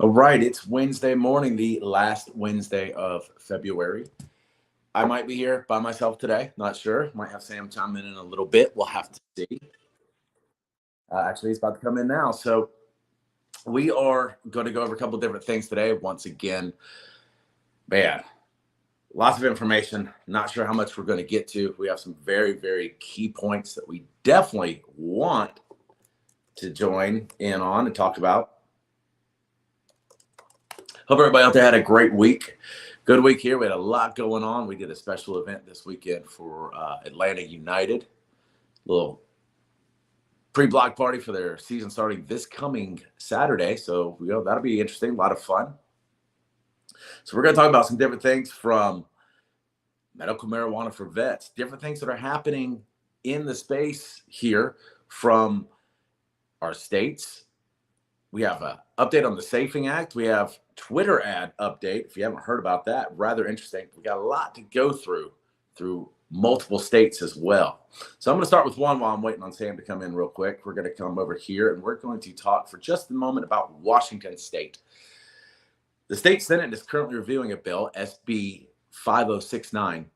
All right, it's Wednesday morning, the last Wednesday of February. I might be here by myself today, not sure. Might have Sam chime in a little bit. We'll have to see. Actually, he's about to come in now. So, we are going to go over a couple different things today. Once again, man, lots of information. Not sure how much we're going to get to. We have some very, very key points that we definitely want to join in on and talk about. Hope everybody out there had a great week. Good week here. We had a lot going on. We did a special event this weekend for Atlanta United. Little pre-block party for their season starting this coming Saturday. So that'll be interesting. A lot of fun. So we're going to talk about some different things from medical marijuana for vets, different things that are happening in the space here from our states. We have an update on the Safing Act. We have Twitter ad update. If you haven't heard about that, rather interesting. We got a lot to go through multiple states as well. So I'm going to start with one while I'm waiting on Sam to come in real quick. We're going to come over here and we're going to talk for just a moment about Washington State. The state Senate is currently reviewing a bill, SB 5069.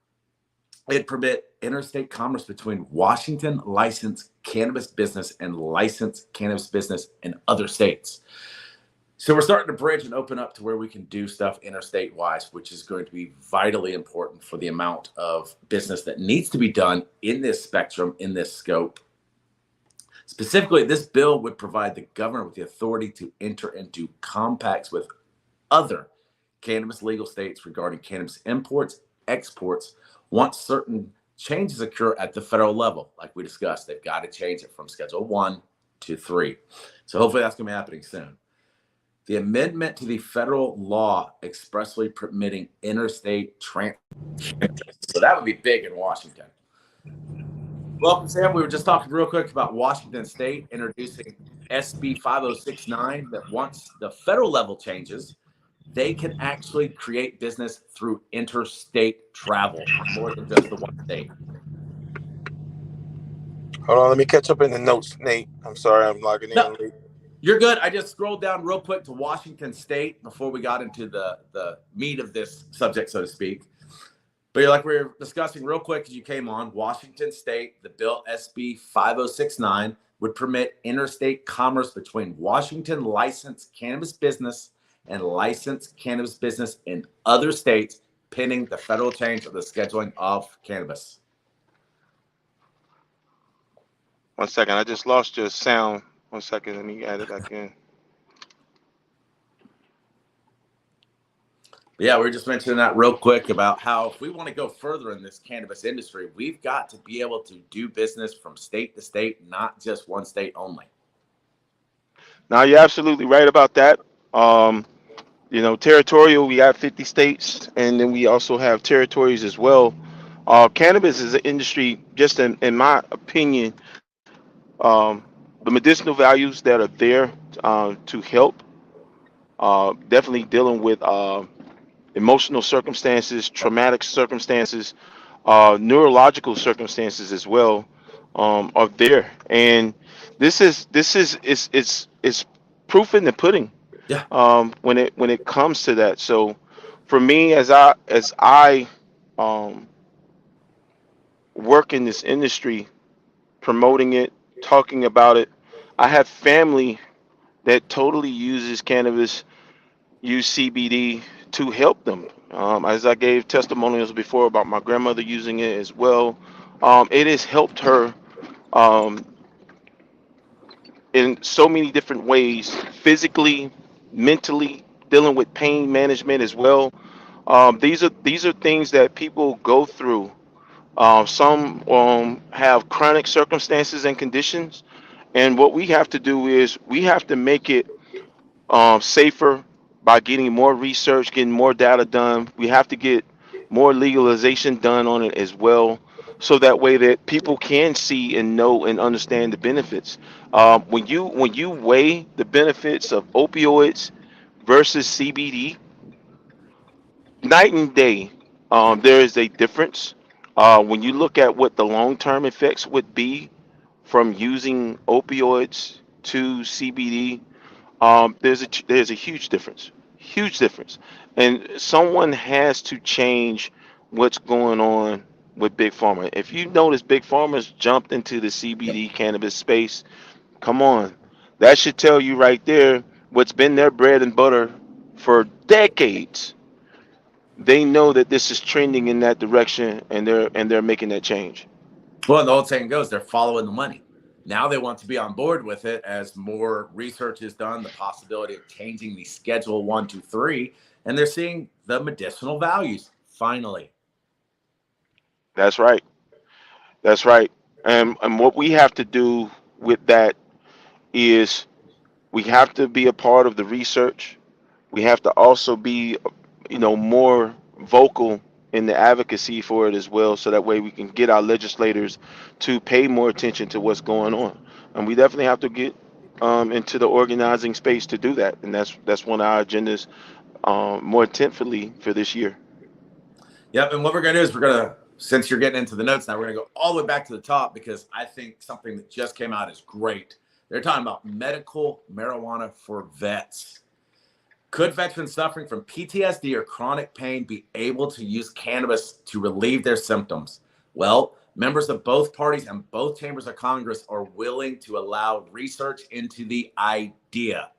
It permit interstate commerce between Washington licensed cannabis business and licensed cannabis business in other states. So we're starting to bridge and open up to where we can do stuff interstate wise, which is going to be vitally important for the amount of business that needs to be done in this spectrum, in this scope. Specifically, this bill would provide the governor with the authority to enter into compacts with other cannabis legal states regarding cannabis imports, exports, once certain changes occur at the federal level. Like we discussed, they've got to change it from Schedule 1 to 3. So hopefully that's going to be happening soon. The amendment to the federal law expressly permitting interstate transit. So that would be big in Washington. Welcome, Sam. We were just talking real quick about Washington State introducing SB 5069 that once the federal level changes, they can actually create business through interstate travel more than just the one state. Hold on, let me catch up in the notes, Nate. I'm sorry, I'm logging No, in late. you're good. I just scrolled down real quick to Washington State before we got into the meat of this subject, so to speak. But you're like we were discussing real quick as you came on, Washington State, the bill SB 5069 would permit interstate commerce between Washington licensed cannabis business and licensed cannabis business in other states pending the federal change of the scheduling of cannabis. 1 second, I just lost your sound. 1 second, let me add it back in. Yeah, we were just mentioning that real quick about how if we want to go further in this cannabis industry, we've got to be able to do business from state to state, not just one state only. Now, you're absolutely right about that. Um, territorial, we have 50 states, and then we also have territories as well. Cannabis is an industry, just in my opinion, um, the medicinal values that are there to help, definitely dealing with emotional circumstances, traumatic circumstances, neurological circumstances as well, are there. And this is it's proof in the pudding Yeah. when it comes to that. So for me, as I um, work in this industry, promoting it, talking about it, I have family that totally uses cannabis, use CBD to help them. As I gave testimonials before about my grandmother using it as well, it has helped her um, in so many different ways, physically, mentally, dealing with pain management as well. These are things that people go through. Some have chronic circumstances and conditions, and what we have to do is we have to make it safer by getting more research, getting more data done. We have to get more legalization done on it as well, so that way that people can see and know and understand the benefits. When you weigh the benefits of opioids versus CBD, night and day, there is a difference. When you look at what the long-term effects would be from using opioids to CBD, There's a huge difference, and someone has to change what's going on with big pharma. If you notice, big pharma's jumped into the Yep. CBD cannabis space. Come on, that should tell you right there what's been their bread and butter for decades. They know that this is trending in that direction, and they're making that change. Well, the old saying goes, they're following the money. Now they want to be on board with it as more research is done, the possibility of changing the schedule 1, 2, 3, and they're seeing the medicinal values finally. That's right. That's right. And what we have to do with that is we have to be a part of the research. We have to also be, more vocal in the advocacy for it as well, so that way we can get our legislators to pay more attention to what's going on. And we definitely have to get into the organizing space to do that. And that's one of our agendas, more intentfully for this year. Yep. And what we're going to do is since you're getting into the notes now, we're going to go all the way back to the top because I think something that just came out is great. They're talking about medical marijuana for vets. Could veterans suffering from PTSD or chronic pain be able to use cannabis to relieve their symptoms? Well, members of both parties and both chambers of Congress are willing to allow research into the idea.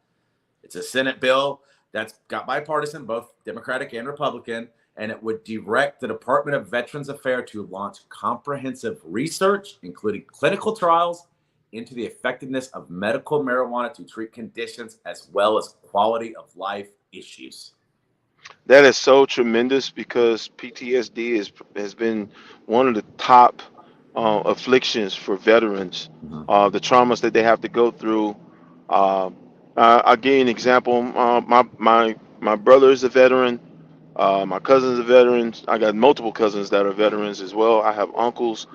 It's a Senate bill that's got bipartisan, both Democratic and Republican, and it would direct the Department of Veterans Affairs to launch comprehensive research, including clinical trials, into the effectiveness of medical marijuana to treat conditions as well as quality of life issues. That is so tremendous because PTSD has been one of the top afflictions for veterans. Mhm. The traumas that they have to go through. Uh, I'll give you an example. My brother is a veteran. My cousin's a veteran. I got multiple cousins that are veterans as well. I have uncles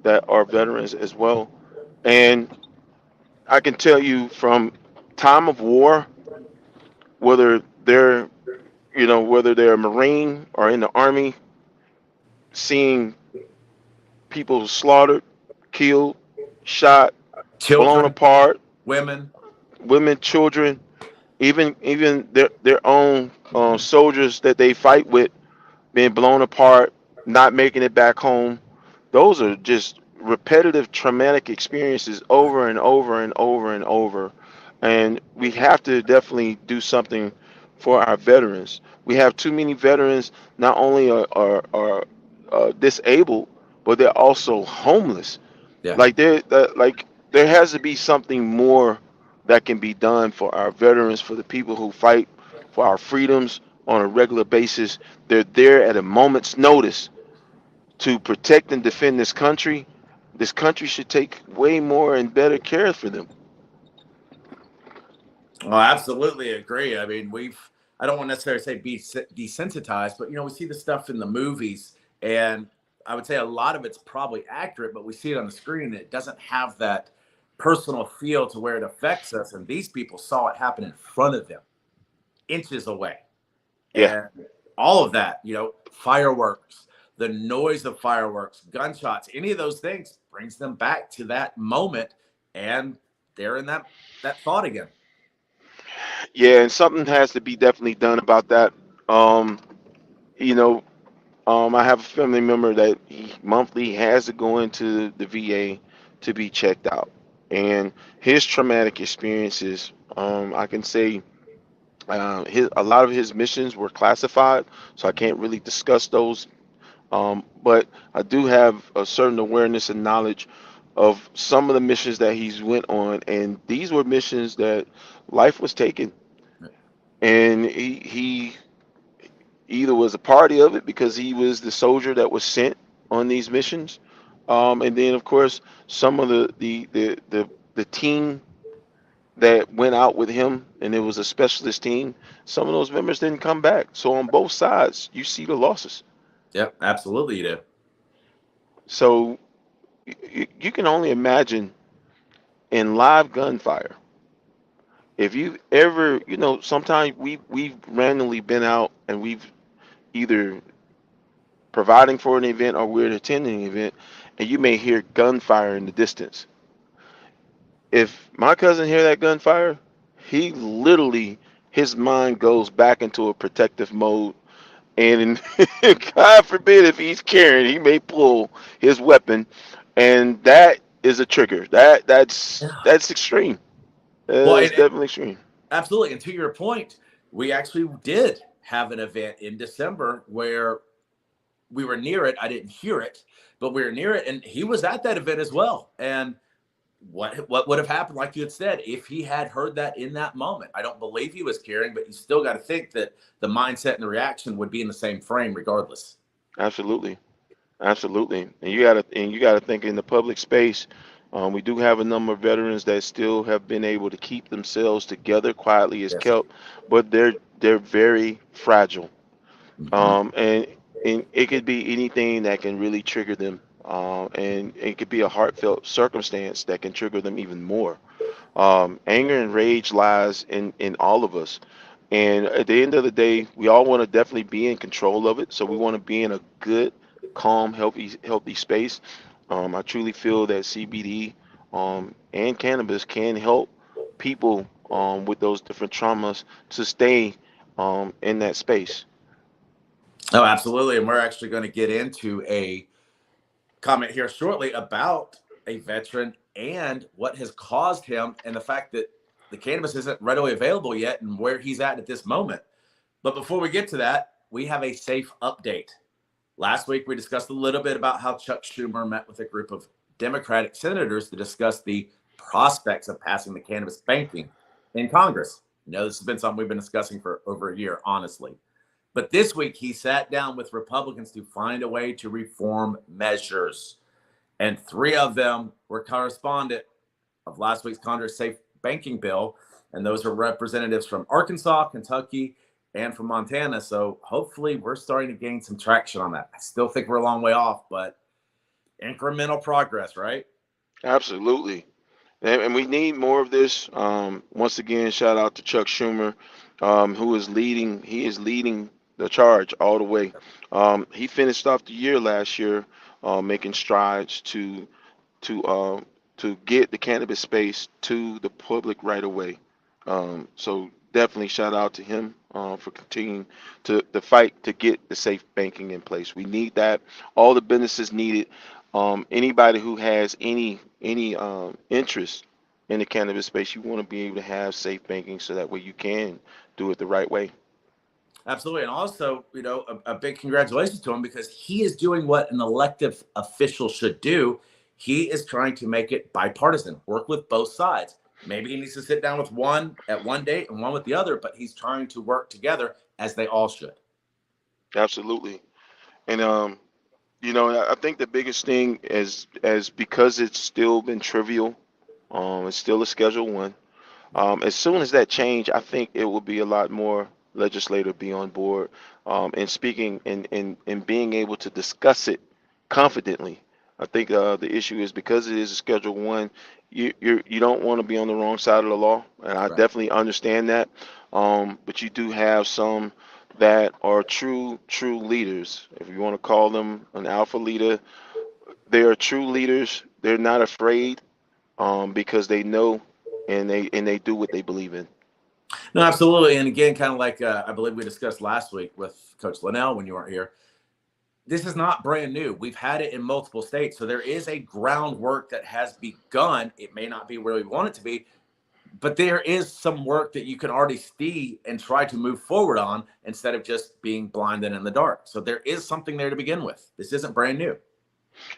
that are veterans as well. And I can tell you from time of war, whether they're whether they're a Marine or in the Army, seeing people slaughtered, killed, shot, blown Children, apart, women, women, children, even their own soldiers that they fight with being blown apart, not making it back home. Those are just repetitive traumatic experiences over and over and over and over. And we have to definitely do something for our veterans. We have too many veterans not only are disabled, but they're also homeless. yeah. Like there has to be something more that can be done for our veterans, for the people who fight for our freedoms on a regular basis. They're there at a moment's notice to protect and defend this country. This country should take way more and better care for them. Well, I absolutely agree. I mean, I don't want to necessarily say be desensitized, but, we see the stuff in the movies, and I would say a lot of it's probably accurate, but we see it on the screen and it doesn't have that personal feel to where it affects us. And these people saw it happen in front of them, inches away. Yeah. And all of that, fireworks, the noise of fireworks, gunshots, any of those things brings them back to that moment, and they're in that thought again. Yeah, and something has to be definitely done about that. Um, you know, I have a family member that he monthly has to go into the VA to be checked out, and his traumatic experiences. I can say a lot of his missions were classified, so I can't really discuss those. But I do have a certain awareness and knowledge of some of the missions that he's went on, and these were missions that life was taken, and he either was a party of it because he was the soldier that was sent on these missions, and then of course some of the team that went out with him, and it was a specialist team. Some of those members didn't come back. So on both sides, you see the losses. Yep, absolutely you do. So you can only imagine in live gunfire. If you ever, sometimes we've randomly been out and we've either providing for an event or we're attending an event, and you may hear gunfire in the distance. If my cousin hear that gunfire, he literally, his mind goes back into a protective mode. And God forbid if he's carrying, he may pull his weapon, and that is a trigger. That's extreme. Well, It's definitely extreme. absolutely. And to your point, we actually did have an event in December where we were near it. I didn't hear it, but we were near it, and he was at that event as well. And what would have happened, like you had said, if he had heard that in that moment? I don't believe he was carrying, but you still got to think that the mindset and the reaction would be in the same frame, regardless. Absolutely. Absolutely, and you gotta think in the public space. We do have a number of veterans that still have been able to keep themselves together quietly as Yes. kept, but they're very fragile. Hmm. And it could be anything that can really trigger them. And it could be a heartfelt circumstance that can trigger them even more. Anger and rage lies in all of us. And at the end of the day, we all want to definitely be in control of it. So we want to be in a good, calm, healthy space. I truly feel that CBD and cannabis can help people with those different traumas to stay in that space. Oh, absolutely. And we're actually going to get into a comment here shortly about a veteran and what has caused him, and the fact that the cannabis isn't readily available yet and where he's at this moment. But before we get to that, we have a safe update. Last week, we discussed a little bit about how Chuck Schumer met with a group of Democratic senators to discuss the prospects of passing the cannabis banking in Congress. You know, this has been something we've been discussing for over a year, honestly. But this week, he sat down with Republicans to find a way to reform measures. And three of them were correspondent of last week's Congress safe banking bill. And those are representatives from Arkansas, Kentucky, and from Montana. So hopefully we're starting to gain some traction on that. I still think we're a long way off, but incremental progress, right? Absolutely. And we need more of this. Once again, shout out to Chuck Schumer, who is leading. He is leading the charge all the way. He finished off the year last year, making strides to to get the cannabis space to the public right away. So definitely shout out to him for continuing to the fight to get the safe banking in place. We need that. All the businesses need it. Anybody who has any interest in the cannabis space, you want to be able to have safe banking so that way you can do it the right way. Absolutely. And also, you know, a big congratulations to him because he is doing what an elective official should do. He is trying to make it bipartisan, work with both sides. Maybe he needs to sit down with one at one date and one with the other, but he's trying to work together as they all should. Absolutely. And I think the biggest thing is as because it's still been trivial, it's still a Schedule One. As soon as that change, I think it will be a lot more legislative be on board and speaking and being able to discuss it confidently. I think the issue is because it is a Schedule One, you don't want to be on the wrong side of the law, and I Right. definitely understand that. But you do have some that are true leaders, if you want to call them an alpha leader. They are true leaders. They're not afraid because they know and they do what they believe in. No, absolutely. And again, kind of like I believe we discussed last week with Coach Linnell when you weren't here, this is not brand new. We've had it in multiple states. So there is a groundwork that has begun. It may not be where we want it to be, but there is some work that you can already see and try to move forward on instead of just being blind and in the dark. So there is something there to begin with. This isn't brand new.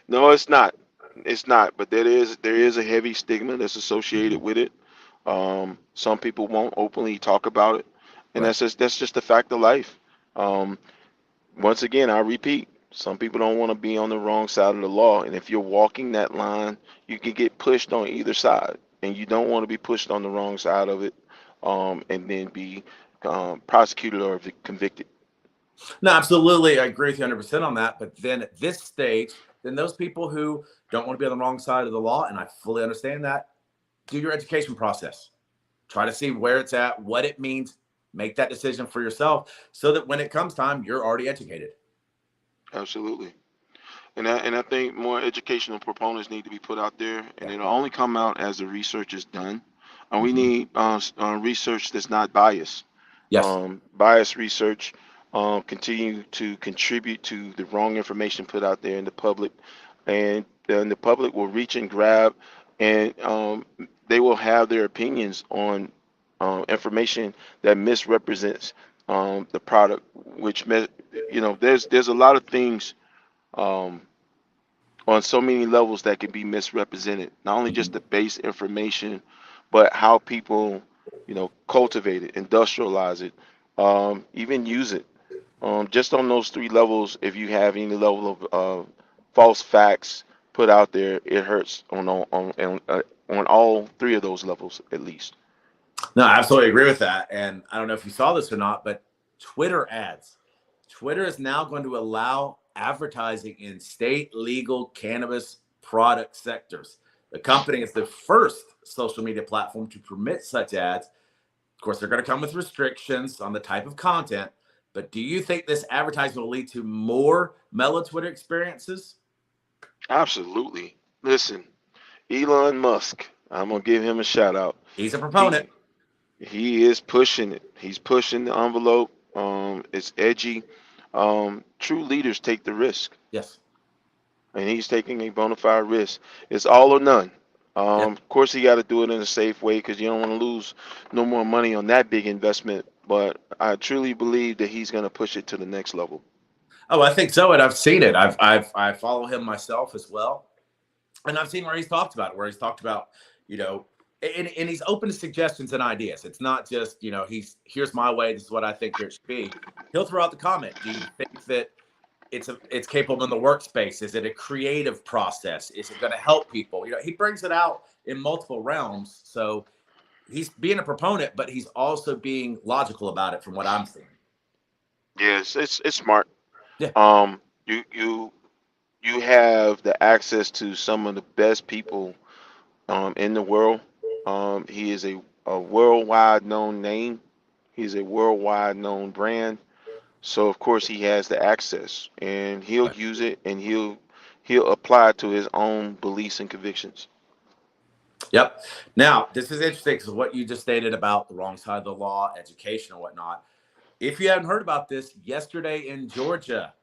No, it's not. It's not. But there is a heavy stigma that's associated Mhm. with it. Some people won't openly talk about it, and Right. that's just a fact of life. Um, Once again, I repeat, some people don't want to be on the wrong side of the law, and if you're walking that line, you can get pushed on either side, and you don't want to be pushed on the wrong side of it, and then be prosecuted or convicted. No, absolutely. I agree with you 100% on that. But then at this stage, then those people who don't want to be on the wrong side of the law, and I fully understand that, do your education process. Try to see where it's at, what it means, make that decision for yourself so that when it comes time, you're already educated. Absolutely. And I think more educational proponents need to be put out there, and Yeah. it'll only come out as the research is done. and we Mhm. need research that's not biased. Yes. Biased research continue to contribute to the wrong information put out there in the public, and then the public will reach and grab, and they will have their opinions on information that misrepresents the product. There's a lot of things um, on so many levels that can be misrepresented. Not only just Mhm. the base information, but how people, cultivate it, industrialize it, even use it. Just on those three levels, if you have any level of false facts put out there, it hurts on all three of those levels at least. No, I absolutely agree with that. And I don't know if you saw this or not, but Twitter ads. Twitter is now going to allow advertising in state legal cannabis product sectors. The company is the first social media platform to permit such ads. Of course, they're going to come with restrictions on the type of content. But do you think this advertising will lead to more mellow Twitter experiences? Absolutely. Listen, Elon Musk, I'm gonna give him a shout out. He's a proponent. He he is pushing it. He's pushing the envelope. It's edgy. True leaders take the risk, Yes. and he's taking a bona fide risk. It's all or none. Yeah. Of course, he got to do it in a safe way because you don't want to lose no more money on that big investment. But I truly believe that he's going to push it to the next level. Oh, I think so. And I've seen it. I follow him myself as well. And I've seen where he's talked about it, where he's talked about, you know, and he's open to suggestions and ideas. It's not just, here's my way, this is what I think there should be. He'll throw out the comment. Do you think that it's capable in the workspace? Is it a creative process? Is it going to help people? He brings it out in multiple realms. So he's being a proponent, but he's also being logical about it from what I'm seeing. Yes, it's smart. Yeah. You have the access to some of the best people in the world. He is a worldwide known name. He's a worldwide known brand. So of course he has the access, and he'll Right. use it, and he'll apply it to his own beliefs and convictions. Yep. Now, this is interesting because what you just stated about the wrong side of the law, education, and whatnot. If you haven't heard about this, yesterday in Georgia,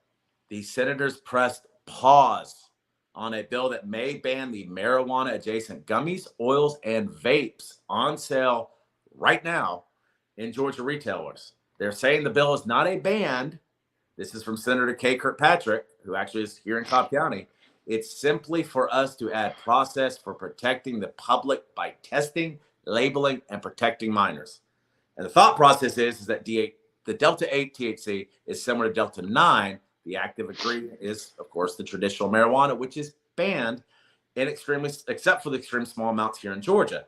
the senators pressed pause on a bill that may ban the marijuana adjacent gummies, oils, and vapes on sale right now in Georgia retailers. They're saying the bill is not a ban. This is from Senator Kay Kirkpatrick, who actually is here in Cobb County. It's simply for us to add process for protecting the public by testing, labeling, and protecting minors. And the thought process is that the Delta 8 THC is similar to Delta 9. The active ingredient is, of course, the traditional marijuana, which is banned in extremely, except for the extreme small amounts here in Georgia.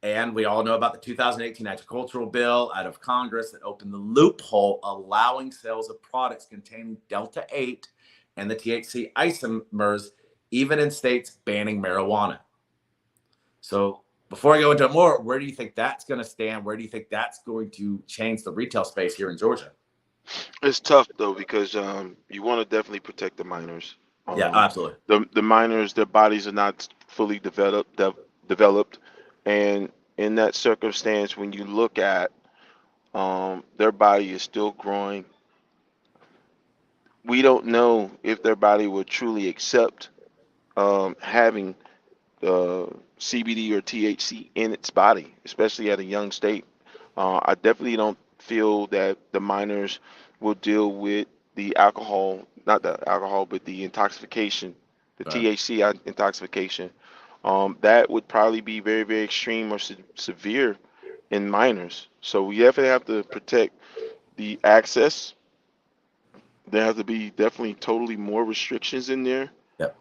And we all know about the 2018 agricultural bill out of Congress that opened the loophole allowing sales of products containing Delta 8 and the THC isomers, even in states banning marijuana. So before I go into it more, where do you think that's going to stand? Where do you think that's going to change the retail space here in Georgia? It's tough though because you want to definitely protect the minors. Yeah, Um, absolutely. the minors, their bodies are not fully developed, and in that circumstance, when you look at their body is still growing, we don't know if their body will truly accept having CBD or THC in its body, especially at a young state. I definitely don't feel that the minors will deal with the alcohol, not the alcohol, but the intoxication, the Right. THC intoxication. That would probably be very, very extreme or severe in minors. So we definitely have to protect the access. There has to be definitely totally more restrictions in there. Yep.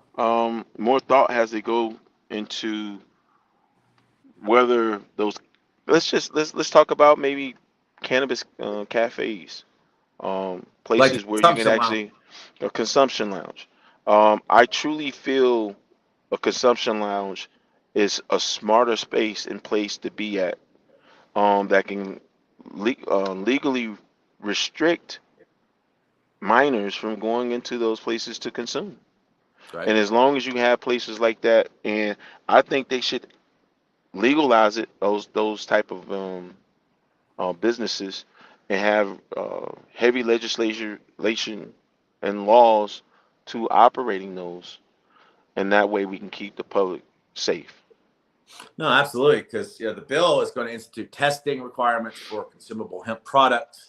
More thought has to go into whether those let's talk about maybe cannabis cafes, Like the places where you can consumption lounge. actually a consumption lounge. I truly feel a consumption lounge is a smarter space and place to be at, that can legally restrict minors from going into those places to consume. Right. And as long as you have places like that, and I think they should legalize it, those type of businesses, and have heavy legislation and laws to operating those, and that way we can keep the public safe. No, absolutely, because the bill is going to institute testing requirements for consumable hemp products,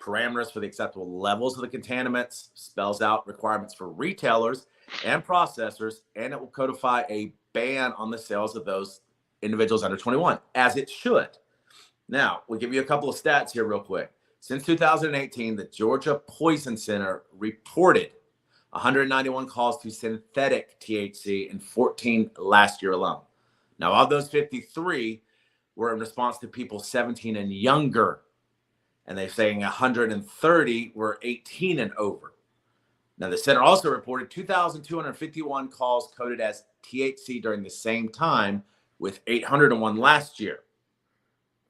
parameters for the acceptable levels of the contaminants, spells out requirements for retailers and processors, and it will codify a ban on the sales of those individuals under 21, as it should. Now, we'll give you a couple of stats here real quick. Since 2018, the Georgia Poison Center reported 191 calls to synthetic THC and 14 last year alone. Now, of those 53 were in response to people 17 and younger, and they're saying 130 were 18 and over. Now, the center also reported 2,251 calls coded as THC during the same time, with 801 last year.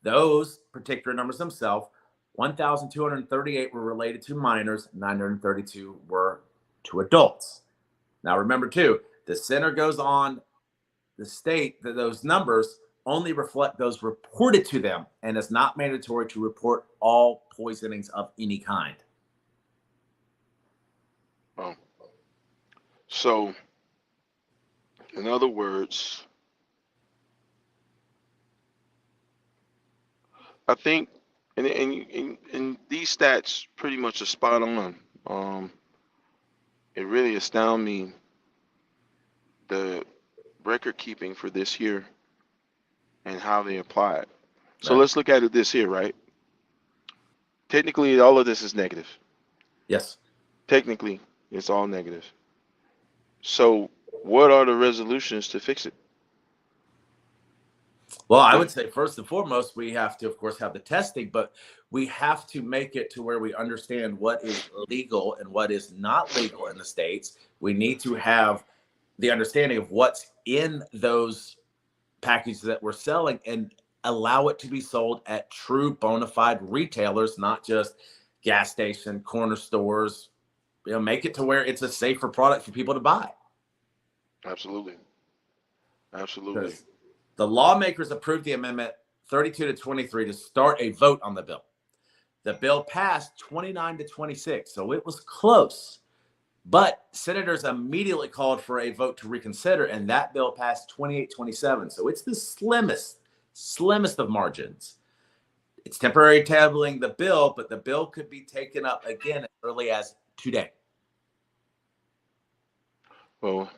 Those particular numbers themselves, 1,238 were related to minors, 932 were to adults. Now, remember, too, the center goes on the state that those numbers only reflect those reported to them, and it's not mandatory to report all poisonings of any kind. Oh. So, in other words, I think, and these stats pretty much are spot on. It really astounds me, the record keeping for this year and how they apply it. So Right. let's look at it this here, right? Technically, all of this is negative. Yes. Technically, it's all negative. So what are the resolutions to fix it? Well, I would say first and foremost, we have to, of course, have the testing, but we have to make it to where we understand what is legal and what is not legal in the states. We need to have the understanding of what's in those packages that we're selling and allow it to be sold at true bona fide retailers, not just gas station, corner stores. Make it to where it's a safer product for people to buy. Absolutely. Absolutely. Because the lawmakers approved the amendment 32 to 23 to start a vote on the bill. The bill passed 29 to 26, so it was close. But senators immediately called for a vote to reconsider, and that bill passed 28-27. So it's the slimmest of margins. It's temporary tabling the bill, but the bill could be taken up again as early as today. Well,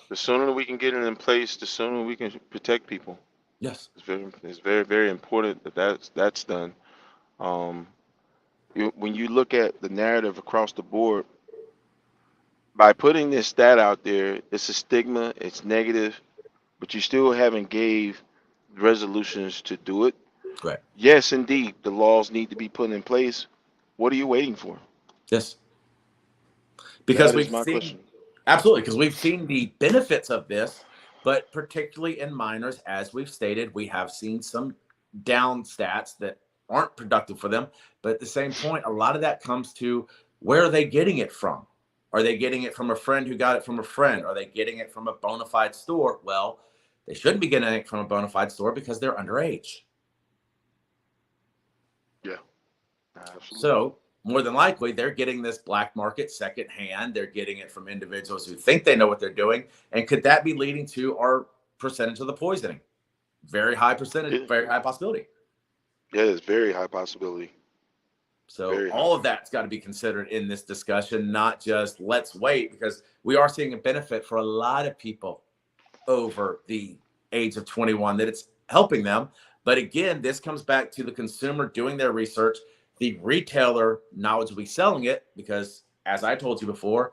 the sooner we can get it in place, the sooner we can protect people. Yes. It's very, very important that that's done. When you look at the narrative across the board, by putting this stat out there, it's a stigma, it's negative, but you still haven't gave resolutions to do it. Right. Yes, indeed, the laws need to be put in place. What are you waiting for? Yes. Because That is we've my seen, question. absolutely, because we've seen the benefits of this, but particularly in minors, as we've stated, we have seen some down stats that aren't productive for them. But at the same point, a lot of that comes to where are they getting it from? Are they getting it from a friend who got it from a friend? Are they getting it from a bona fide store? Well, they shouldn't be getting it from a bona fide store because they're underage. Yeah, absolutely. So more than likely, they're getting this black market secondhand. They're getting it from individuals who think they know what they're doing. And could that be leading to our percentage of the poisoning? Very high percentage, Yeah, very high possibility. yeah, it's very high possibility. So Very high. all of that's got to be considered in this discussion, not just let's wait, because we are seeing a benefit for a lot of people over the age of 21 that it's helping them. But again, this comes back to the consumer doing their research, the retailer knowledgeably selling it, because as I told you before,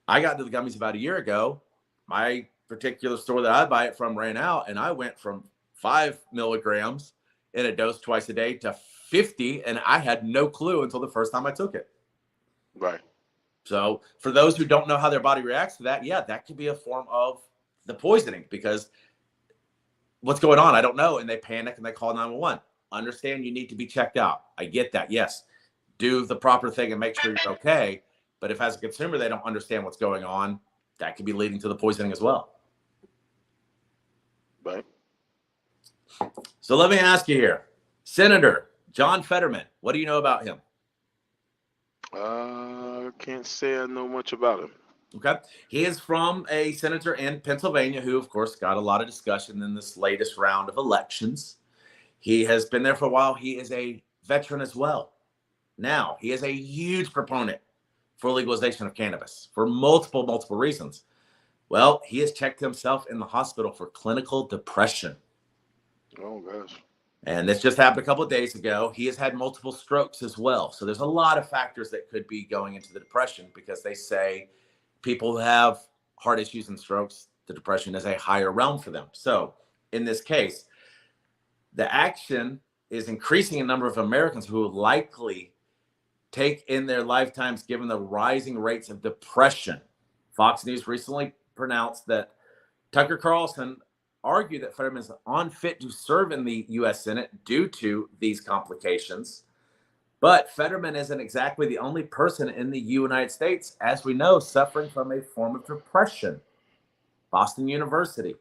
I got into the gummies about a year ago. My particular store that I buy it from ran out, and I went from 5 milligrams in a dose twice a day to 50, and I had no clue until the first time I took it. Right. So for those who don't know how their body reacts to that, yeah, that could be a form of the poisoning, because what's going on? I don't know. And they panic and they call 911. Understand you need to be checked out. I get that. Yes. Do the proper thing and make sure you're okay. But if as a consumer, they don't understand what's going on, that could be leading to the poisoning as well. Right. So let me ask you here, Senator John Fetterman, what do you know about him? Can't say I know much about him. Okay. He is from a senator in Pennsylvania who, of course, got a lot of discussion in this latest round of elections. He has been there for a while. He is a veteran as well. Now, he is a huge proponent for legalization of cannabis for multiple reasons. Well, he has checked himself in the hospital for clinical depression. Oh gosh. And this just happened a couple of days ago. He has had multiple strokes as well. So there's a lot of factors that could be going into the depression, because they say people who have heart issues and strokes, the depression is a higher realm for them. So in this case, the action is increasing a number of Americans who will likely take in their lifetimes given the rising rates of depression. Fox News recently pronounced that Tucker Carlson argued that Fetterman is unfit to serve in the U.S. Senate due to these complications. But Fetterman isn't exactly the only person in the United States, as we know, suffering from a form of depression. Boston University.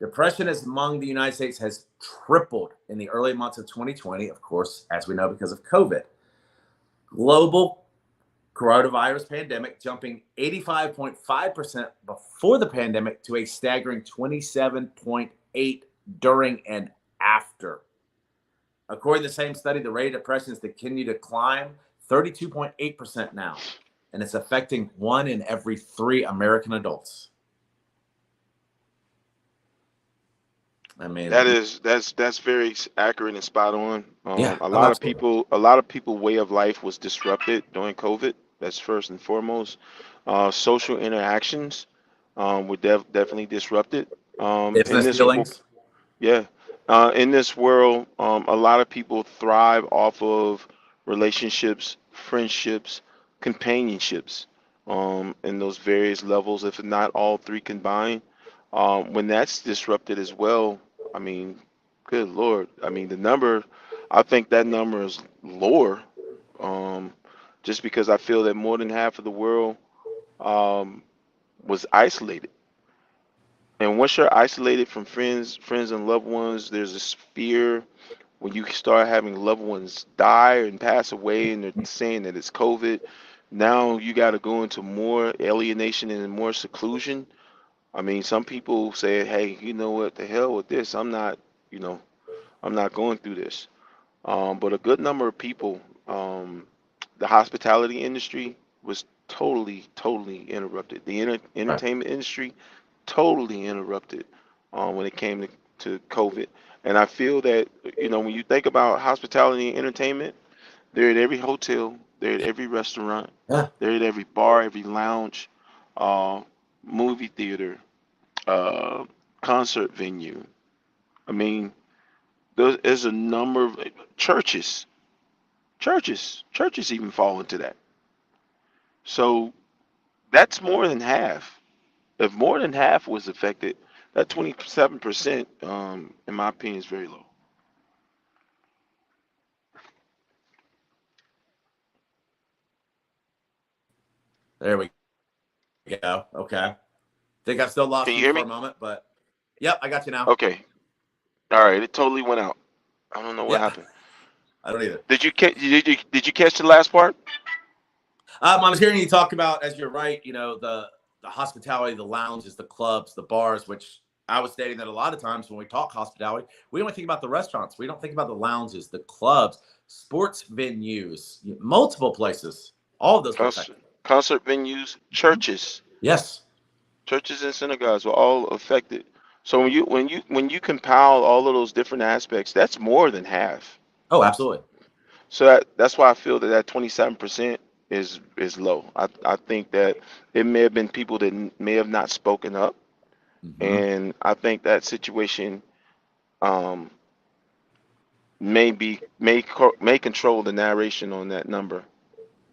Depression is among the United States has tripled in the early months of 2020, of course, as we know, because of COVID. Global coronavirus pandemic jumping 85.5% before the pandemic to a staggering 27.8% during and after. According to the same study, the rate of depression has continued to climb 32.8% now, and it's affecting 1 in every 3 American adults. I mean, that's very accurate and spot on. Yeah, a lot of absolutely. people way of life was disrupted during COVID. That's first and foremost. Social interactions were definitely disrupted. In Business this dealings. Yeah. In this world, a lot of people thrive off of relationships, friendships, companionships, in those various levels, if not all three combined. When that's disrupted as well, I mean, good Lord. I mean, I think that number is lower, um, just because I feel that more than half of the world um, was isolated. And once you're isolated from friends and loved ones, there's this fear when you start having loved ones die and pass away, and they're saying that it's COVID. Now you got to go into more alienation and more seclusion. I mean, some people say, "Hey, you know what? The hell with this. You know, I'm not going through this." But a good number of people, the hospitality industry was totally interrupted. The Right. entertainment industry totally interrupted when it came to COVID. And I feel that, when you think about hospitality and entertainment, they're at every hotel, they're at every restaurant, Yeah. they're at every bar, every lounge, uh, movie theater, uh, concert venue. I mean, there's a number of churches, churches even fall into that. So that's more than half. If more than half was affected, that 27%, in my opinion, is very low. There we go. Okay. Think I still Can lost you you hear for a me? moment, but yep, I got you now. Okay. All right. It totally went out. I don't know what Yeah, happened. I don't either. Did you catch the last part? I was hearing you talk about, as you're right, the hospitality, the lounges, the clubs, the bars, which I was stating that a lot of times when we talk hospitality, we don't think about the restaurants. We don't think about the lounges, the clubs, sports venues, multiple places. All of those were Concert, affected. concert venues, Mhm. Yes. churches and synagogues were all affected. So when you compile all of those different aspects, that's more than half. Oh, absolutely. So that's why I feel that 27% is low. I think that it may have been people that may have not spoken up, Hmm. and I think that situation um, may control the narration on that number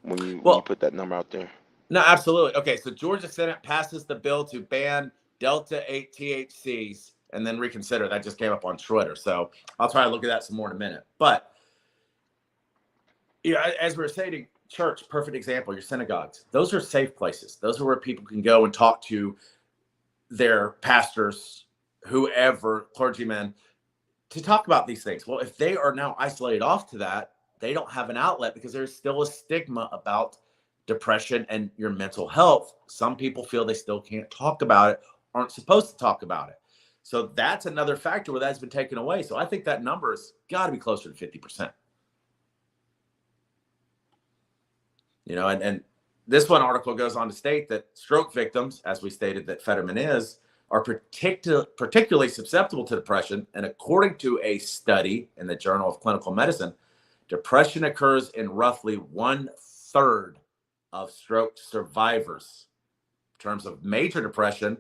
when you Well, put that number out there. no, absolutely. Okay, so Georgia Senate passes the bill to ban Delta 8 THCs and then reconsider. That just came up on Twitter. So I'll try to look at that some more in a minute. But as we were saying, church, perfect example, your synagogues, those are safe places. Those are where people can go and talk to their pastors, whoever, clergymen, to talk about these things. Well, if they are now isolated off to that, they don't have an outlet because there's still a stigma about depression and your mental health. Some people feel they still can't talk about it, aren't supposed to talk about it. So that's another factor where that's been taken away. So I think that number has got to be closer to 50%. And this one article goes on to state that stroke victims, as we stated that Fetterman is, are particularly susceptible to depression. And according to a study in the Journal of Clinical Medicine, depression occurs in roughly 1/3 of stroke survivors. In terms of major depression,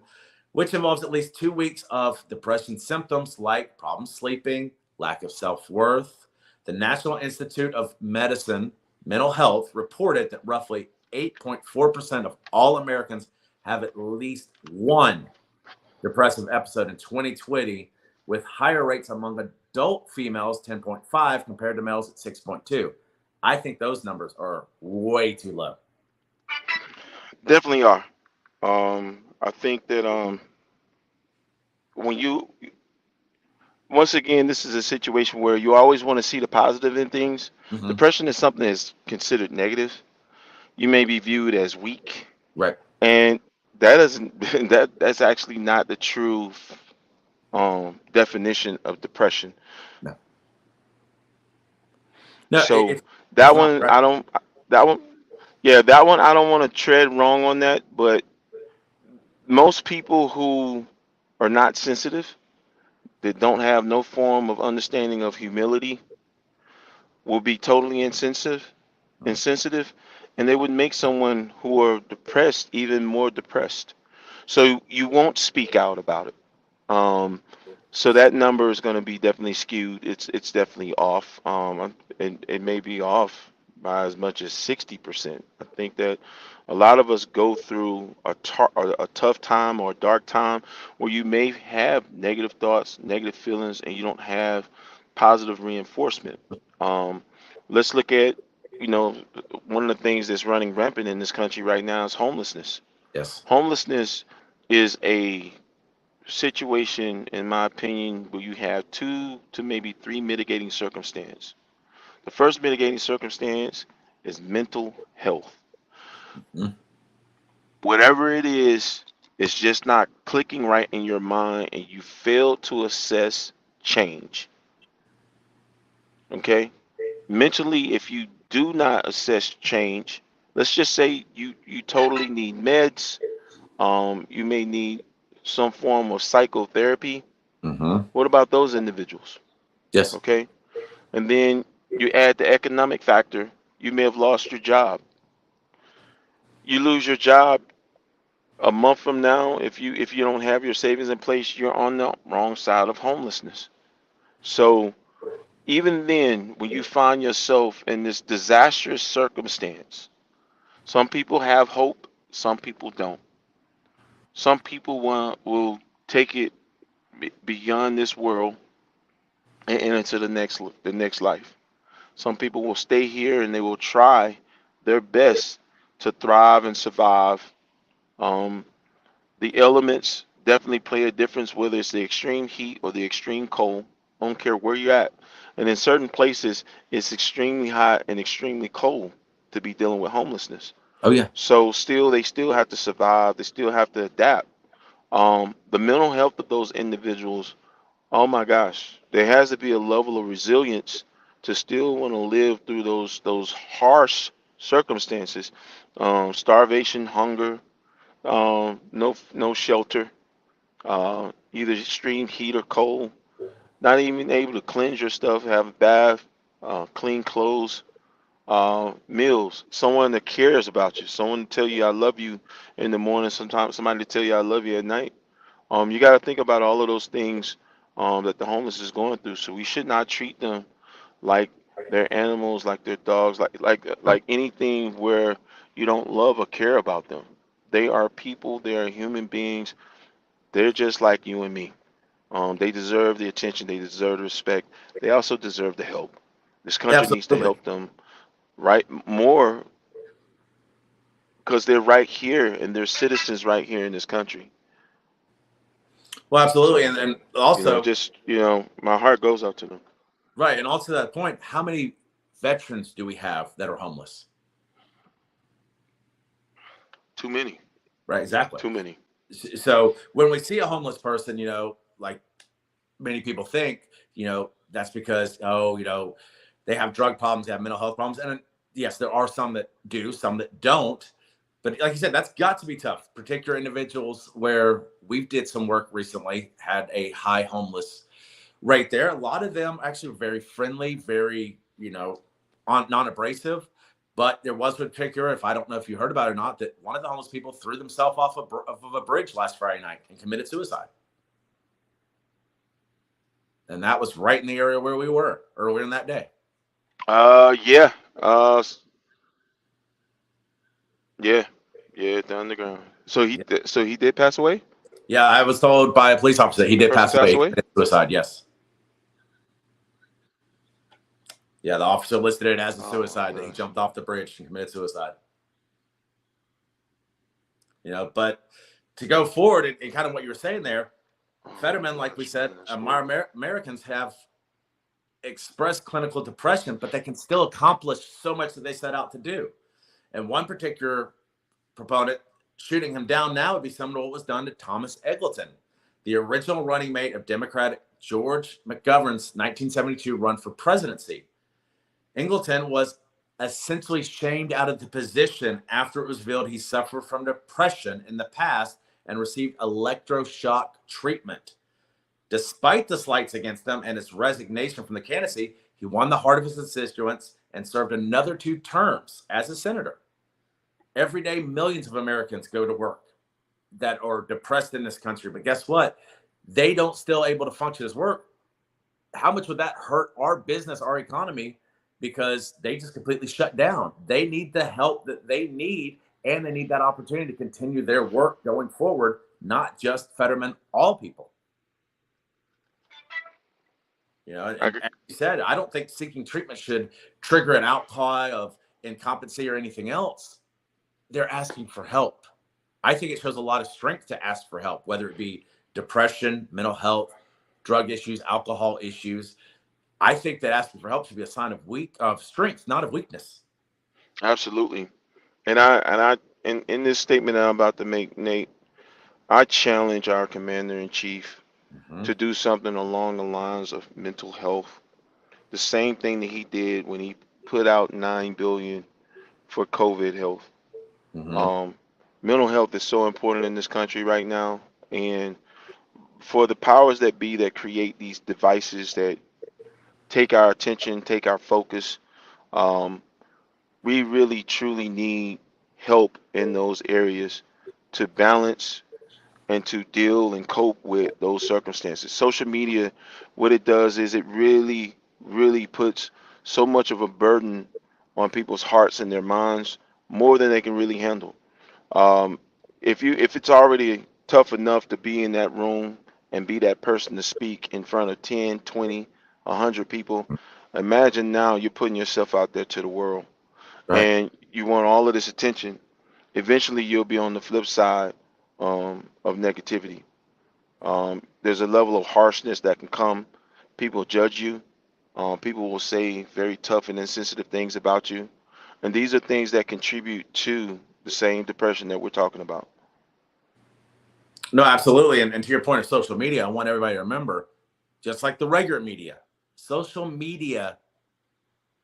which involves at least 2 weeks of depression symptoms like problems sleeping, lack of self-worth. The National Institute of Medicine Mental Health reported that roughly 8.4% of all Americans have at least one depressive episode in 2020, with higher rates among adult females, 10.5, compared to males at 6.2. I think those numbers are way too low. Definitely are. I think that when you once again, this is a situation where you always want to see the positive in things. Mm-hmm. Depression is something that's considered negative. You may be viewed as weak, Right. and that isn't that's actually not the true definition of depression. No. No, So it's that not one, right. I don't. That one, yeah, that one, I don't want to tread wrong on that. But most people who are not sensitive, that don't have no form of understanding of humility, will be totally insensitive, and they would make someone who are depressed even more depressed. So you won't speak out about it. Um, so that number is going to be definitely skewed. It's definitely off. It may be off by as much as 60%. I think that a lot of us go through a tough time or a dark time where you may have negative thoughts, negative feelings, and you don't have positive reinforcement. Um, let's look at, you know, one of the things that's running rampant in this country right now is homelessness. Yes. Homelessness is a situation, in my opinion, where you have two to maybe three mitigating circumstances. The first mitigating circumstance is mental health. Mm-hmm. Whatever it is, it's just not clicking right in your mind, and you fail to assess change. Okay? Mentally, if you do not assess change, let's just say you totally need meds, you may need some form of psychotherapy. Mm-hmm. What about those individuals? Yes. Okay. And then you add the economic factor. You may have lost your job. You lose your job a month from now. If you don't have your savings in place, you're on the wrong side of homelessness. So even then, when you find yourself in this disastrous circumstance, some people have hope, some people don't. Some people will take it beyond this world and into the next life. Some people will stay here and they will try their best to thrive and survive. Um, the elements definitely play a difference, whether it's the extreme heat or the extreme cold. I don't care where you're at. And in certain places, it's extremely hot and extremely cold to be dealing with homelessness. Oh yeah. So they still have to survive. They still have to adapt. The mental health of those individuals, oh my gosh, there has to be a level of resilience to still want to live through those harsh circumstances, starvation, hunger, no shelter, either extreme heat or cold, not even able to cleanse your stuff, have a bath, clean clothes, meals, someone that cares about you, someone to tell you I love you in the morning, sometimes somebody to tell you I love you at night. You got to think about all of those things that the homeless is going through. So we should not treat them like they're animals, like they're dogs, like anything where you don't love or care about them. They are people. They are human beings. They're just like you and me. They deserve the attention. They deserve the respect. They also deserve the help. This country needs to Absolutely. help them right more because they're right here and they're citizens right here in this country. Well, absolutely, So, and also just my heart goes out to them. right, and also to that point, how many veterans do we have that are homeless? Too many, Right, exactly. too many. So when we see a homeless person, like many people think, that's because, they have drug problems, they have mental health problems. And yes, there are some that do, some that don't. But like you said, that's got to be tough. Particular individuals where we did some work recently had a high homeless rate there. A lot of them actually were very friendly, very, non-abrasive. But there was one particular, if I don't know if you heard about it or not, that one of the homeless people threw themselves off of a bridge last Friday night and committed suicide. And that was right in the area where we were earlier in that day. Yeah. Yeah. Yeah. Down the ground. So Yeah, he did pass away. yeah, I was told by a police officer that he The did person pass passed away. He away. committed suicide. Yes. Yeah, the officer listed it as a Oh suicide my that he gosh. jumped off the bridge and committed suicide. But to go forward and kind of what you were saying there, Oh my Fetterman, like we gosh, said, man, that's horrible. Americans have expressed clinical depression, but they can still accomplish so much that they set out to do. And one particular proponent shooting him down now would be similar to what was done to Thomas Eggleton, the original running mate of Democrat George McGovern's 1972 run for presidency. Eggleton was essentially shamed out of the position after it was revealed he suffered from depression in the past and received electroshock treatment. Despite the slights against him and his resignation from the candidacy, he won the heart of his constituents and served another 2 terms as a senator. Every day, millions of Americans go to work that are depressed in this country. But guess what? They don't still able to function as work. How much would that hurt our business, our economy? Because they just completely shut down. They need the help that they need, and they need that opportunity to continue their work going forward, not just Fetterman, all people. I, And as you said, I don't think seeking treatment should trigger an outcry of incompetency or anything else. They're asking for help. I think it shows a lot of strength to ask for help, whether it be depression, mental health, drug issues, alcohol issues. I think that asking for help should be a sign of strength, not of weakness. Absolutely. And I in this statement that I'm about to make, Nate, I challenge our commander in chief Mm-hmm. to do something along the lines of mental health. The same thing that he did when he put out 9 billion for COVID health. Mm-hmm. Um, Mental health is so important in this country right now, and for the powers that be that create these devices that take our attention, take our focus, um, we really truly need help in those areas to balance and to deal and cope with those circumstances. Social media, what it does is it really, really puts so much of a burden on people's hearts and their minds, more than they can really handle. Um, if it's already tough enough to be in that room and be that person to speak in front of 10, 20, 100 people, imagine now you're putting yourself out there to the world Right. and you want all of this attention. Eventually you'll be on the flip side of negativity. There's a level of harshness that can come. People judge you. People will say very tough and insensitive things about you. And these are things that contribute to the same depression that we're talking about. No, absolutely. And to your point of social media, I want everybody to remember, just like the regular media, social media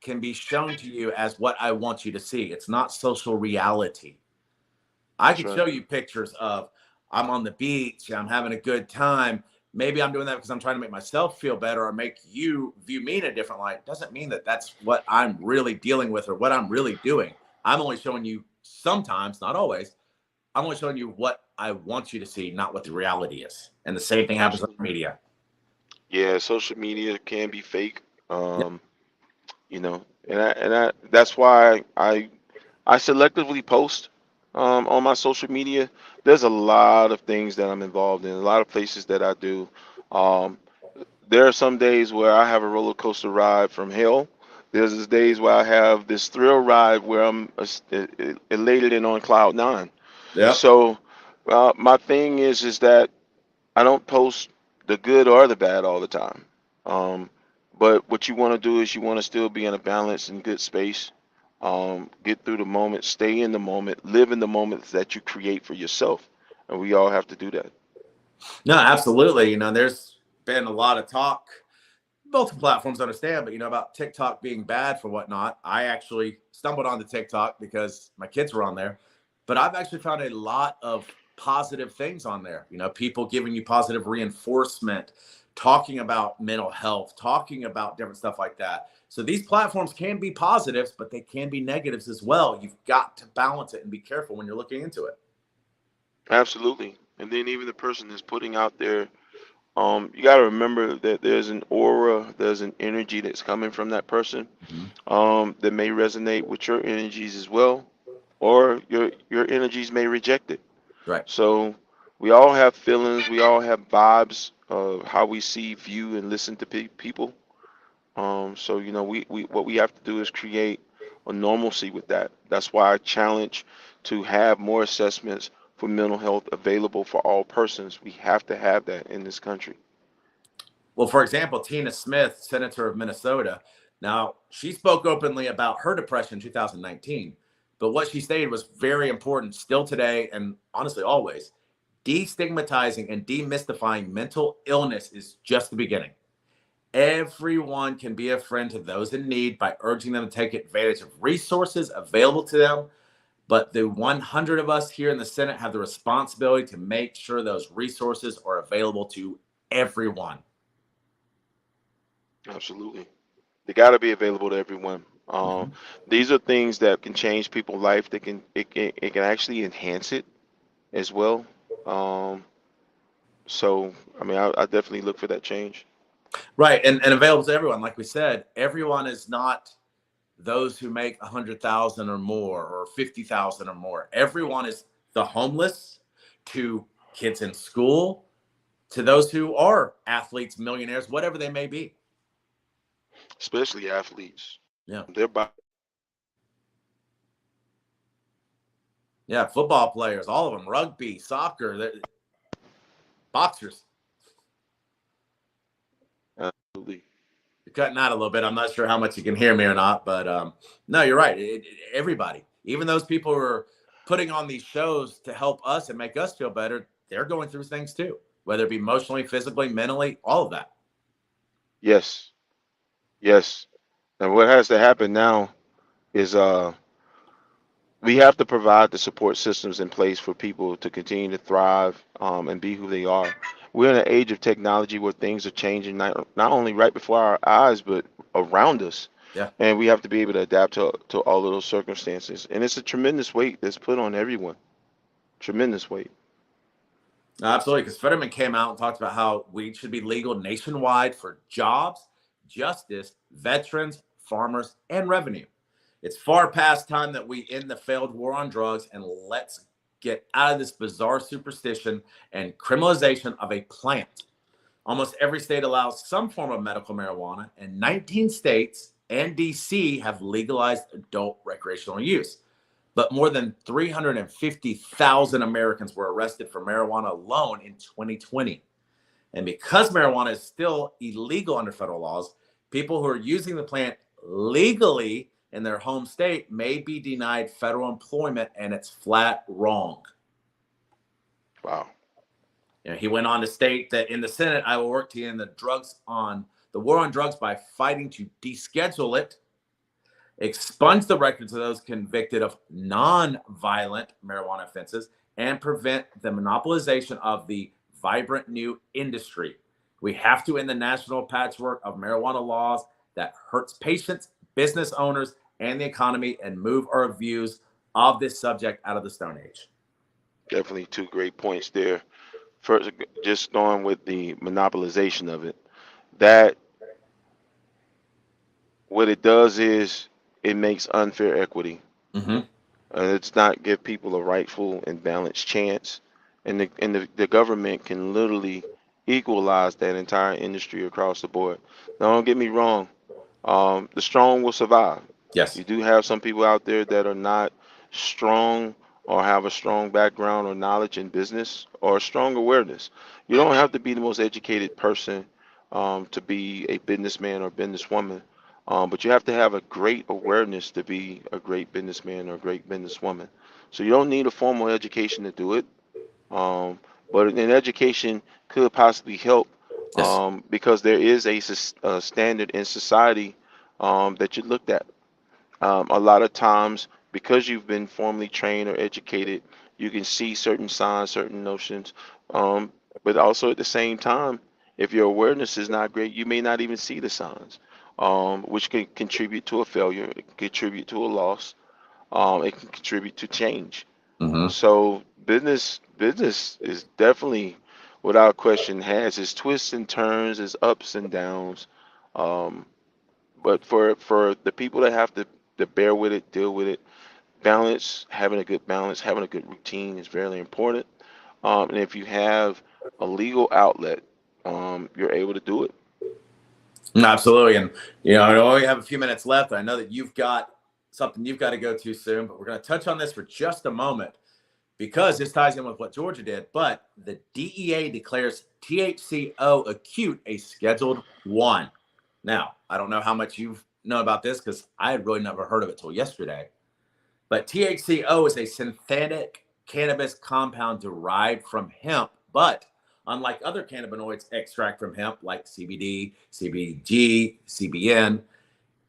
can be shown to you as what I want you to see. It's not social reality. I That's could right. show you pictures of I'm on the beach, I'm having a good time. Maybe I'm doing that because I'm trying to make myself feel better or make you view me in a different light. Doesn't mean that that's what I'm really dealing with or what I'm really doing. I'm only showing you sometimes, not always. I'm only showing you what I want you to see, not what the reality is. And the same thing happens on Absolutely. media. Yeah, social media can be fake. Yeah. Um, and I that's why I selectively post on my social media. There's a lot of things that I'm involved in, a lot of places that I do. Um, there are some days where I have a roller coaster ride from hell. There's this days where I have this thrill ride where I'm elated and on cloud nine. Yep. So my thing is that I don't post the good or the bad all the time. Um, but what you want to do is you want to still be in a balanced and good space. Get through the moment, stay in the moment, live in the moments that you create for yourself. And we all have to do that. No, absolutely. There's been a lot of talk. Both platforms understand, but about TikTok being bad for whatnot. I actually stumbled onto TikTok because my kids were on there, but I've actually found a lot of positive things on there. People giving you positive reinforcement, talking about mental health, talking about different stuff like that. So these platforms can be positives, but they can be negatives as well. You've got to balance it and be careful when you're looking into it. Absolutely. And then even the person that's putting out there, you got to remember that there's an aura, there's an energy that's coming from that person, Mhm. that may resonate with your energies as well, or your energies may reject it. Right. So we all have feelings, we all have vibes of how we see, view, and listen to people. So we what we have to do is create a normalcy with that. That's why I challenge to have more assessments for mental health available for all persons. We have to have that in this country. Well, for example, Tina Smith, senator of Minnesota, now she spoke openly about her depression in 2019, but what she stated was very important still today and honestly always. Destigmatizing and demystifying mental illness is just the beginning. Everyone can be a friend to those in need by urging them to take advantage of resources available to them. But the 100 of us here in the Senate have the responsibility to make sure those resources are available to everyone. Absolutely. They got to be available to everyone. Mhm. These are things that can change people's life. It can actually enhance it as well. Um, so I mean, I definitely look for that change. Right. And available to everyone. Like we said, everyone is not those who make 100,000 or more or 50,000 or more. Everyone is the homeless to kids in school to those who are athletes, millionaires, whatever they may be. Especially athletes. Yeah. Their body. Yeah. Football players, all of them, rugby, soccer, boxers. Absolutely. You're cutting out a little bit. I'm not sure how much you can hear me or not, but no, you're right. Everybody, even those people who are putting on these shows to help us and make us feel better, they're going through things too, whether it be emotionally, physically, mentally, all of that. Yes. Yes. And what has to happen now is we have to provide the support systems in place for people to continue to thrive, and be who they are. We're in an age of technology where things are changing not only right before our eyes, but around us. Yeah, And we have to be able to adapt to all of those circumstances. And it's a tremendous weight that's put on everyone. Tremendous weight. absolutely. Because Fetterman came out and talked about how weed should be legal nationwide for jobs, justice, veterans, farmers, and revenue. It's far past time that we end the failed war on drugs and let's get out of this bizarre superstition and criminalization of a plant. Almost every state allows some form of medical marijuana, and 19 states and DC have legalized adult recreational use. But more than 350,000 Americans were arrested for marijuana alone in 2020. And because marijuana is still illegal under federal laws, people who are using the plant legally in their home state may be denied federal employment, and it's flat wrong. Wow. He went on to state that in the Senate, I will work to end the war on drugs by fighting to deschedule it, expunge the records of those convicted of non-violent marijuana offenses, and prevent the monopolization of the vibrant new industry. We have to end the national patchwork of marijuana laws that hurts patients, business owners, and the economy and move our views of this subject out of the Stone Age. Definitely two great points there. First, just going with the monopolization of it. That what it does is it makes unfair equity. Mm-hmm. It's not give people a rightful and balanced chance, and the government can literally equalize that entire industry across the board. Now, don't get me wrong. The strong will survive. Yes. You do have some people out there that are not strong or have a strong background or knowledge in business or strong awareness. You don't have to be the most educated person to be a businessman or businesswoman, but you have to have a great awareness to be a great businessman or a great businesswoman. So you don't need a formal education to do it, um, but an education could possibly help Yes. because there is a standard in society that you looked at. A lot of times, because you've been formally trained or educated, you can see certain signs, certain notions. Um, but also at the same time, if your awareness is not great, you may not even see the signs, which can contribute to a failure, it can contribute to a loss, it can contribute to change. Hmm. So business is definitely, without question, has its twists and turns, its ups and downs. Um, but for the people that have to bear with it, deal with it, balance, having a good routine is very important. And if you have a legal outlet, you're able to do it. Absolutely. And, I only have a few minutes left. I know that you've got something you've got to go to soon, but we're going to touch on this for just a moment because this ties in with what Georgia did. But the DEA declares THCO acute a Scheduled 1. Now, I don't know how much you know about this because I had really never heard of it till yesterday. But THCO is a synthetic cannabis compound derived from hemp, but unlike other cannabinoids extract from hemp like CBD, CBG, CBN,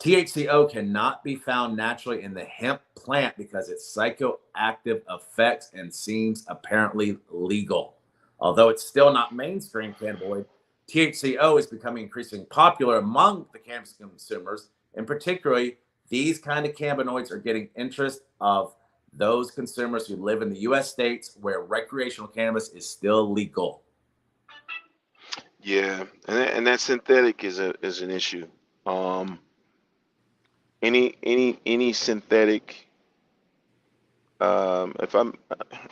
THCO cannot be found naturally in the hemp plant because its psychoactive effects and seems apparently legal. Although it's still not mainstream cannabinoid, THCO is becoming increasingly popular among the cannabis consumers, and particularly these kind of cannabinoids are getting interest of those consumers who live in the US states where recreational cannabis is still legal. Yeah, and that synthetic is an issue. Um, any synthetic, if I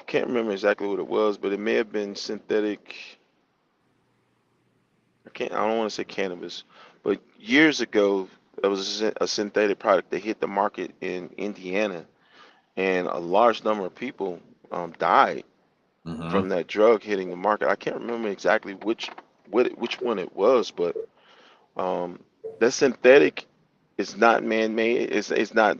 can't remember exactly what it was, but it may have been synthetic. I don't want to say cannabis, but years ago there was a synthetic product that hit the market in Indiana, and a large number of people died Mm-hmm. from that drug hitting the market. I can't remember exactly which one it was, but um, that synthetic is not man-made. It's not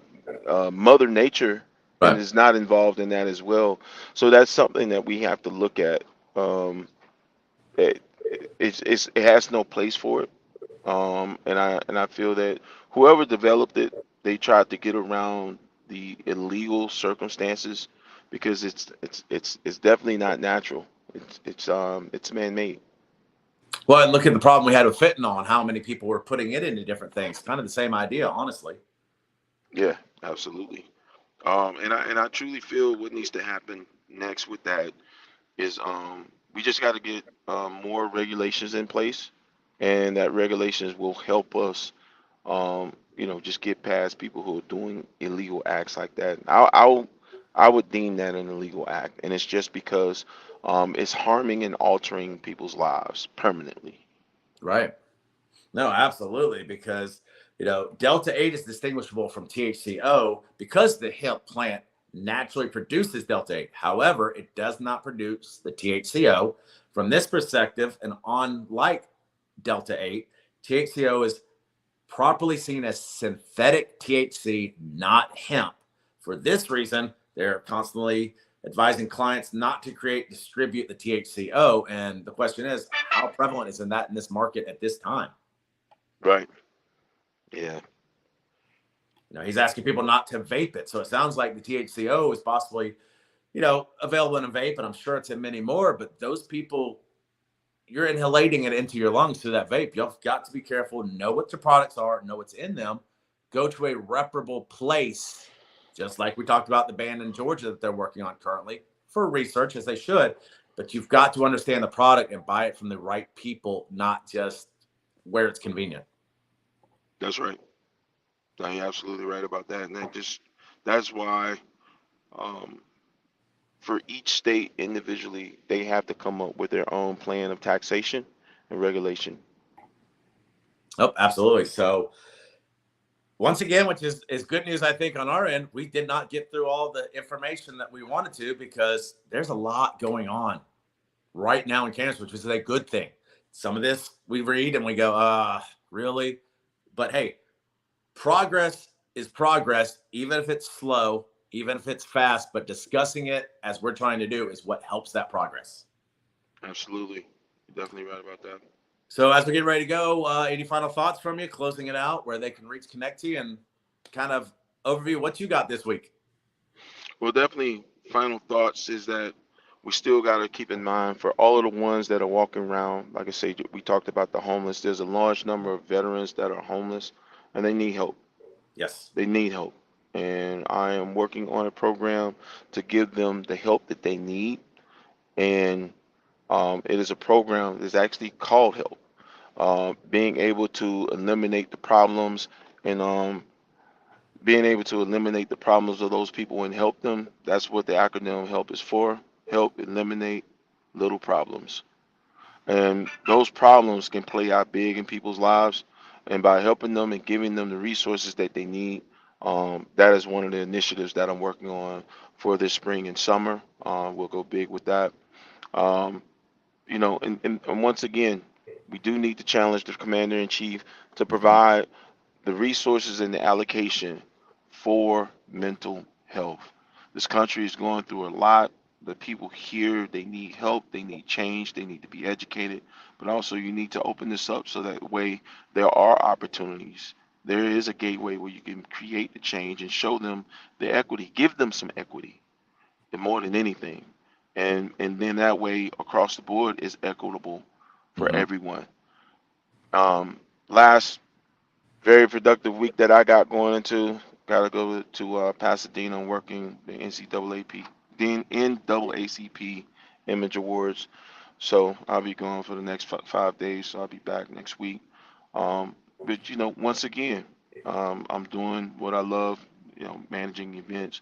Mother Nature, and Right. is not involved in that as well. So that's something that we have to look at. Um, it, it has no place for it. And I feel that whoever developed it, they tried to get around the illegal circumstances because it's definitely not natural. It's man-made. Well, and look at the problem we had with fentanyl and how many people were putting it into different things. Kind of the same idea, honestly. Yeah, absolutely. And I truly feel what needs to happen next with that is we just got to get more regulations in place, and that regulations will help us just get past people who are doing illegal acts like that. I would deem that an illegal act, and it's just because it's harming and altering people's lives permanently. Right. No, absolutely. Because, Delta 8 is distinguishable from THCO because the hemp plant naturally produces Delta 8. However, it does not produce the THCO. From this perspective, and unlike Delta 8, THCO is properly seen as synthetic THC, not hemp. For this reason, they're constantly advising clients not to create, distribute the THCO. And the question is, how prevalent is that in this market at this time? Right. Yeah. He's asking people not to vape it. So it sounds like the THCO is possibly, available in a vape, and I'm sure it's in many more. But those people, you're inhalating it into your lungs through that vape. You've got to be careful, know what the products are, know what's in them, go to a reputable place, just like we talked about the ban in Georgia that they're working on currently for research, as they should. But you've got to understand the product and buy it from the right people, not just where it's convenient. That's right. No, you're absolutely right about that. And that's why um, for each state individually, they have to come up with their own plan of taxation and regulation. Oh, absolutely. So once again, which is good news, I think, on our end, we did not get through all the information that we wanted to because there's a lot going on right now in Kansas, which is a good thing. Some of this we read and we go, really? But hey, progress is progress, even if it's slow, even if it's fast, but discussing it as we're trying to do is what helps that progress. Absolutely. You're definitely right about that. So as we get ready to go, any final thoughts from you, closing it out, where they can reach connect to you, and kind of overview what you got this week? Well, definitely, final thoughts is that we still got to keep in mind for all of the ones that are walking around. Like I say, we talked about the homeless. There's a large number of veterans that are homeless and they need help. Yes. They need help. And I am working on a program to give them the help that they need. And it is a program that's actually called Help. Being able to eliminate the problems and being able to eliminate the problems of those people and help them. That's what the acronym HELP is for. Help eliminate little problems. And those problems can play out big in people's lives. And by helping them and giving them the resources that they need, that is one of the initiatives that I'm working on for this spring and summer. We'll go big with that. Um, and once again, we do need to challenge the commander in chief to provide the resources and the allocation for mental health. This country is going through a lot. The people here, they need help, they need change, they need to be educated, but also you need to open this up so that way there are opportunities. There is a gateway where you can create the change and show them the equity, give them some equity, and more than anything. And then that way across the board is equitable for Mm-hmm. everyone. Last very productive week that I got going into. Got to go to Pasadena and working the NAACP Image Awards. So I'll be going for the next 5 days. So I'll be back next week. But once again, I'm doing what I love. Managing events,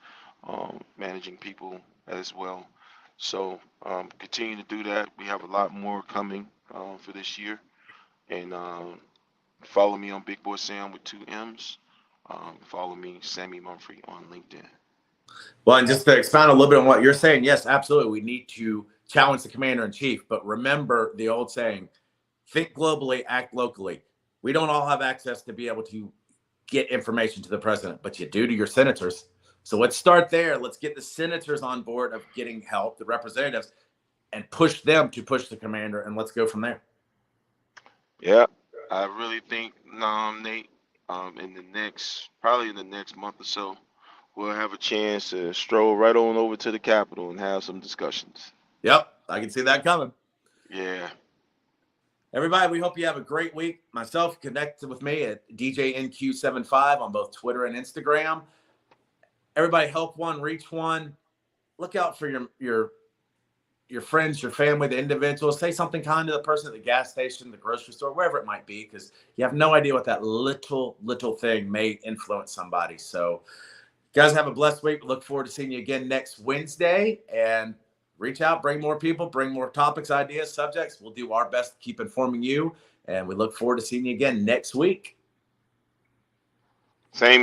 managing people as well. So continue to do that. We have a lot more coming for this year, and follow me on Big Boy Sam with 2 M's. Follow me, Sammy Mumphrey, on LinkedIn. Well, and just to expound a little bit on what you're saying, yes, absolutely. We need to challenge the commander in chief, but remember the old saying, think globally, act locally. We don't all have access to be able to get information to the president, but you do to your senators. So let's start there. Let's get the senators on board of getting help, the representatives, and push them to push the commander, and let's go from there. Yeah, I really think, Nate, probably in the next month or so, we'll have a chance to stroll right on over to the Capitol and have some discussions. Yep, I can see that coming. Yeah. Everybody, we hope you have a great week. Myself, connect with me at DJNQ75 on both Twitter and Instagram. Everybody, help one, reach one. Look out for your friends, your family, the individuals. Say something kind to the person at the gas station, the grocery store, wherever it might be, because you have no idea what that little thing may influence somebody. So, guys, have a blessed week. Look forward to seeing you again next Wednesday. And reach out, bring more people, bring more topics, ideas, subjects. We'll do our best to keep informing you. And we look forward to seeing you again next week. Same